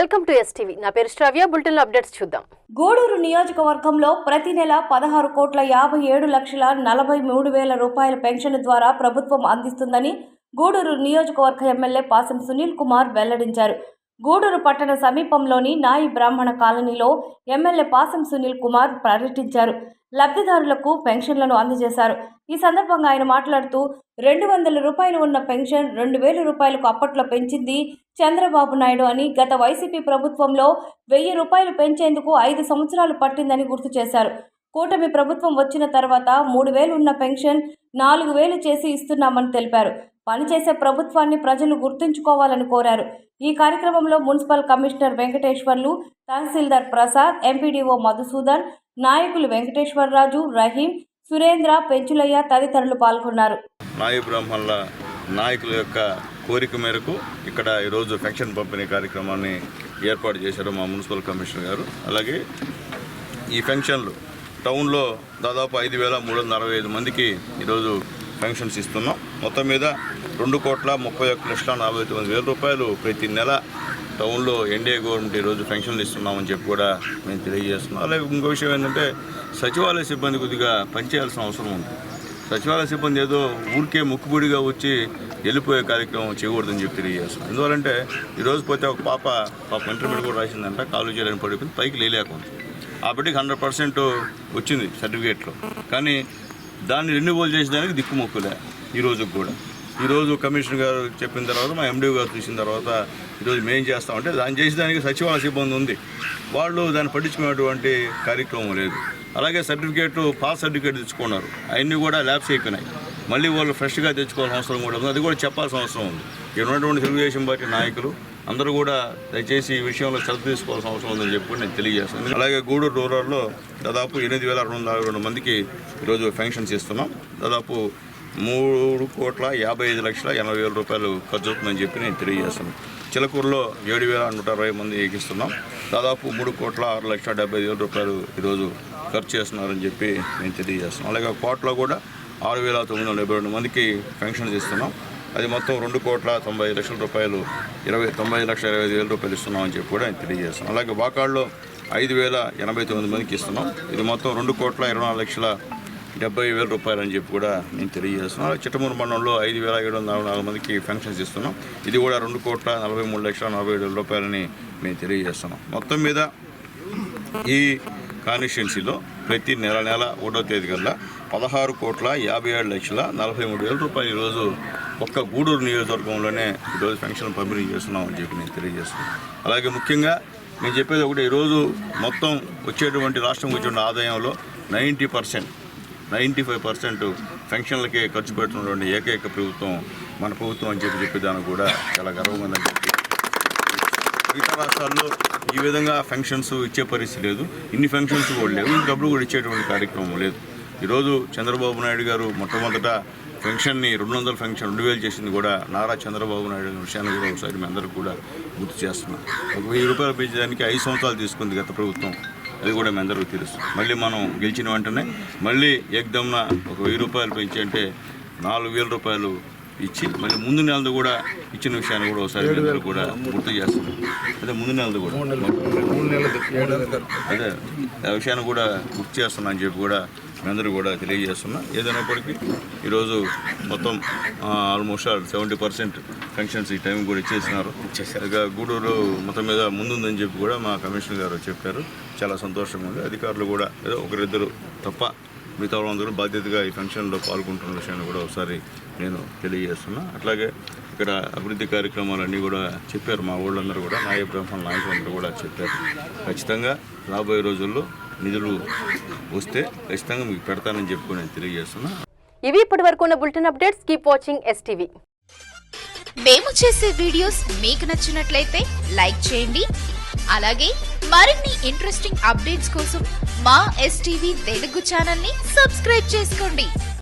Welcome to STV. నా పేరు శ్రావ్య. Bulletin updates చూద్దాం. గూడూరు నియోజకవర్గంలో ప్రతి నెల 16,57,43,000 రూపాయల పెన్షన్ ద్వారా ప్రభుత్వం అందిస్తుందని గూడూరు నియోజకవర్గ ఎమ్మెల్యే పాసం సునీల్ కుమార్ వెల్లడించారు. గూడూరు పట్టణ సమీపంలోని నాయి బ్రాహ్మణ కాలనీలో ఎమ్మెల్యే పాసం సునీల్ కుమార్ పర్యటించారు. లబ్ధిదారులకు పెన్షన్లను అందజేశారు. ఈ సందర్భంగా ఆయన మాట్లాడుతూ 200 రూపాయలు ఉన్న పెన్షన్ 2,000 రూపాయలకు అప్పట్లో పెంచింది చంద్రబాబు నాయుడు అని, గత వైసీపీ ప్రభుత్వంలో 1,000 రూపాయలు పెంచేందుకు 5 సంవత్సరాలు పట్టిందని గుర్తు చేశారు. కూటమి ప్రభుత్వం వచ్చిన తర్వాత 3,000 ఉన్న పెన్షన్ 4,000 చేసి ఇస్తున్నామని తెలిపారు. పనిచేసే ప్రభుత్వాన్ని ప్రజలు గుర్తుంచుకోవాలని కోరారు. ఈ కార్యక్రమంలో మున్సిపల్ కమిషనర్ వెంకటేశ్వర్లు, తహసీల్దార్ ప్రసాద్, ఎంపీడీఓ మధుసూదన్, నాయకులు వెంకటేశ్వరరాజు, రహీం, సురేంద్ర, పెంచులయ్య తదితరులు పాల్గొన్నారు. నాయి బ్రాహ్మణుల నాయకుల యొక్క కోరిక మేరకు ఇక్కడ ఈరోజు పెన్షన్ పంపిణీ కార్యక్రమాన్ని ఏర్పాటు చేశారు మా మున్సిపల్ కమిషనర్ గారు. అలాగే ఈ పెన్షన్లు టౌన్లో దాదాపు 5,365 మందికి ఈరోజు పెన్షన్స్ ఇస్తున్నాం. మొత్తం మీద 2,31,49,000 రూపాయలు ప్రతి నెల టౌన్లో ఎన్డీఏ గవర్నమెంట్ ఈరోజు పెన్షన్లు ఇస్తున్నామని చెప్పి కూడా మేము తెలియజేస్తున్నాం. అలాగే ఇంకో విషయం ఏంటంటే సచివాలయ సిబ్బంది కొద్దిగా పనిచేయాల్సిన అవసరం ఉంది. సచివాలయ సిబ్బంది ఏదో ఊరికే ముక్కుబుడిగా వచ్చి వెళ్ళిపోయే కార్యక్రమం చేయకూడదని చెప్పి తెలియజేస్తున్నాం. ఎందువల్లంటే ఈరోజు పోతే ఒక పాప ఇంటర్మీడియట్ కూడా రాసిందంట, కాలు చేయడానికి పడిపోయింది, పైకి లేలేకుంది. ఆ బిడ్డకి 100% వచ్చింది సర్టిఫికేట్లో. కానీ దాన్ని రెన్యువల్ చేసేదానికి దిక్కుమొక్కులే ఈరోజుకి కూడా. ఈరోజు కమిషనర్ గారు చెప్పిన తర్వాత మా ఎండీ గారు చూసిన తర్వాత ఈరోజు మేము చేస్తామంటే దాన్ని చేసేదానికి సచివాలయ సిబ్బంది ఉంది, వాళ్ళు దాన్ని పట్టించుకునేటువంటి కార్యక్రమం లేదు. అలాగే సర్టిఫికేట్లు పాస్ సర్టిఫికేట్ తెచ్చుకున్నారు, అవన్నీ కూడా ల్యాబ్స్ అయిపోయినాయి. మళ్ళీ వాళ్ళు ఫ్రెష్గా తెచ్చుకోవాల్సిన అవసరం కూడా ఉంది, అది కూడా చెప్పాల్సిన అవసరం ఉంది. ఇక్కడ ఉన్నటువంటి తెలుగుదేశం పార్టీ నాయకులు అందరూ కూడా దయచేసి ఈ విషయంలో శ్రద్ధ తీసుకోవాల్సిన అవసరం ఉందని చెప్పి నేను తెలియజేస్తాను. అలాగే గూడూరు రూరల్లో దాదాపు 8,242 మందికి ఈరోజు పెన్షన్స్ ఇస్తున్నాం. దాదాపు 3,55,80,000 రూపాయలు ఖర్చు అవుతుందని చెప్పి నేను తెలియజేస్తాను. చిలకూరులో 7,160 మంది ఎక్కిస్తున్నాం. దాదాపు 3,06,70,000 రూపాయలు ఈరోజు ఖర్చు చేస్తున్నారని చెప్పి నేను తెలియజేస్తున్నాం. అలాగే కోటలో కూడా 6,972 మందికి పెన్షన్స్ ఇస్తున్నాం. అది మొత్తం 2,90,00,000 రూపాయలు 90,20,000 రూపాయలు ఇస్తున్నామని చెప్పి కూడా నేను తెలియజేస్తున్నాం. అలాగే వాకాడులో 5,089 మందికి ఇస్తున్నాం. ఇది మొత్తం 2,24,70,000 రూపాయలు అని చెప్పి కూడా నేను తెలియజేస్తున్నాం. అలాగే చిట్టమూరు మండలంలో 5,744 మందికి పెన్షన్స్ ఇస్తున్నాం. ఇది కూడా 2,43,40,000 రూపాయలని మేము తెలియజేస్తున్నాం. మొత్తం మీద ఈ కాన్స్టిట్యున్సీలో ప్రతి నెల 1వ తేదీ కల్లా 16,57,43,000 రూపాయలు ఈరోజు ఒక్క గూడూరు నియోజకవర్గంలోనే ఈరోజు పెన్షన్ పంపిణీ చేస్తున్నామని చెప్పి నేను తెలియజేస్తున్నాను. అలాగే ముఖ్యంగా నేను చెప్పేది ఒకటి, ఈరోజు మొత్తం వచ్చేటువంటి రాష్ట్రం వచ్చేటువంటి ఆదాయంలో 95% పెన్షన్లకే ఖర్చు పెడుతున్నటువంటి ఏకైక ప్రభుత్వం మన ప్రభుత్వం అని చెప్పేదానికి కూడా చాలా గర్వంగా చెప్పి, మిగతా రాష్ట్రాల్లో ఈ విధంగా పెన్షన్స్ ఇచ్చే పరిస్థితి లేదు, ఇన్ని పెన్షన్స్ కూడా లేవు, ఇంకప్పుడు కూడా ఇచ్చేటువంటి కార్యక్రమం లేదు. ఈరోజు చంద్రబాబు నాయుడు గారు మొట్టమొదట పెన్షన్ని 200 పెన్షన్ 2,000 చేసింది కూడా నారా చంద్రబాబు నాయుడు విషయాన్ని కూడా ఒకసారి మీ అందరికీ కూడా గుర్తు చేస్తున్నాం. 1,000 రూపాయలు పెంచడానికి 5 సంవత్సరాలు తీసుకుంది గత ప్రభుత్వం, అది కూడా మీ అందరికీ తెలుసు. మళ్ళీ మనం గెలిచిన వెంటనే మళ్ళీ ఏకదమ్న 1,000 రూపాయలు పెంచి అంటే 4,000 రూపాయలు ఇచ్చి మళ్ళీ ముందు నెలది కూడా ఇచ్చిన విషయాన్ని కూడా ఒకసారి అందరూ కూడా గుర్తు చేస్తున్నాం. అదే ముందు నెలది కూడా అదే ఆ విషయాన్ని కూడా గుర్తు చేస్తున్నా అని చెప్పి కూడా మీ అందరూ కూడా తెలియజేస్తున్నా. ఏదైనప్పటికీ ఈరోజు మొత్తం ఆల్మోస్ట్ 70% పెన్షన్స్ ఈ టైం కూడా ఇచ్చేసినారు. ఇక గూడూరు మొత్తం మీద ముందుందని చెప్పి కూడా మా కమిషనర్ గారు చెప్పారు. చాలా సంతోషంగా ఉంది. అధికారులు కూడా ఏదో ఒకరిద్దరు తప్ప మిగతా వాళ్ళందరూ బాధ్యతగా ఈ ఫంక్షన్లో పాల్గొంటున్న విషయాన్ని కూడా ఒకసారి నేను తెలియజేస్తున్నా. అట్లాగే ఇక్కడ అభివృద్ధి కార్యక్రమాలన్నీ కూడా చెప్పారు మా ఊళ్ళందరూ కూడా, నాయ బ్రాహ్మణ నాయకులందరూ కూడా చెప్పారు. ఖచ్చితంగా రాబోయే రోజుల్లో నిధులు వస్తే ఖచ్చితంగా మీకు పెడతానని చెప్పి నేను తెలియజేస్తున్నా. ఇవి ఇప్పటి వరకు ఉన్న bulletin updates. Keep watching STV. మేము చేసే వీడియోస్ మీకు నచ్చినట్లయితే లైక్ చేయండి. అలాగే మరిన్ని ఇంట్రెస్టింగ్ అప్డేట్స్ కోసం మా ఎస్టీవీ తెలుగు ఛానల్ ని సబ్స్క్రైబ్ చేసుకోండి.